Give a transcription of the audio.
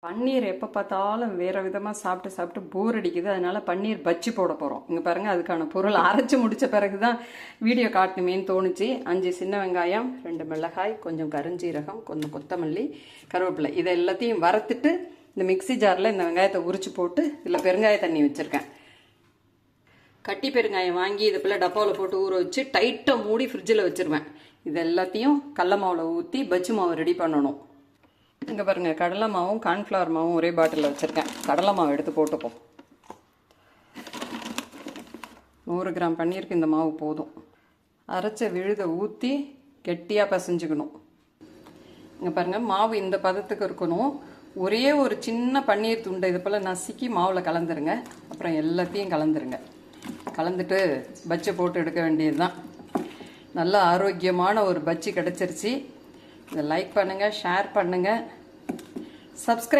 பன்னீர் எப்போ பார்த்தாலும் வேறு விதமாக சாப்பிட்டு சாப்பிட்டு போர் அடிக்குது. அதனால பன்னீர் பஜ்ஜி போட போகிறோம். இங்கே பாருங்கள், அதுக்கான பொருள் அரைச்சி முடித்த பிறகு தான் வீடியோ காட்டணுமேன்னு தோணுச்சு. 5 சின்ன வெங்காயம், 2 மிளகாய், கொஞ்சம் கருஞ்சீரகம், கொஞ்சம் கொத்தமல்லி, கருவேப்பிலை, இதை எல்லாத்தையும் வறுத்துட்டு இந்த மிக்சி ஜாரில் இந்த வெங்காயத்தை உரிச்சு போட்டு இதில் பெருங்காய தண்ணி வச்சுருக்கேன். கட்டி பெருங்காயம் வாங்கி இதுக்குள்ளே டப்பாவில் போட்டு ஊற வச்சு டைட்டாக மூடி ஃப்ரிட்ஜில் வச்சுருவேன். இது எல்லாத்தையும் கடல மாவில் ஊற்றி பஜ்ஜி மாவு ரெடி பண்ணணும். இங்கே பாருங்கள், கடலை மாவும் கார்ன்ஃப்ளவர் மாவும் ஒரே பாட்டிலில் வச்சுருக்கேன். கடலை மாவு எடுத்து போட்டுப்போம். 100 கிராம் பன்னீருக்கு இந்த மாவு போதும். அரைச்ச விழுதை ஊற்றி கெட்டியாக பசைஞ்சுக்கணும். இங்கே பாருங்கள், மாவு இந்த பதத்துக்கு இருக்கணும். ஒரே ஒரு சின்ன பன்னீர் துண்டை இது போல் நசுக்கி மாவில் கலந்துருங்க. அப்புறம் எல்லாத்தையும் கலந்துருங்க. கலந்துட்டு பஜ்ஜி போட்டு எடுக்க வேண்டியது தான். நல்ல ஆரோக்கியமான ஒரு பஜ்ஜி கிடச்சிருச்சு. இதை லைக் பண்ணுங்கள், ஷேர் பண்ணுங்கள், சப்ஸ்கிரைப்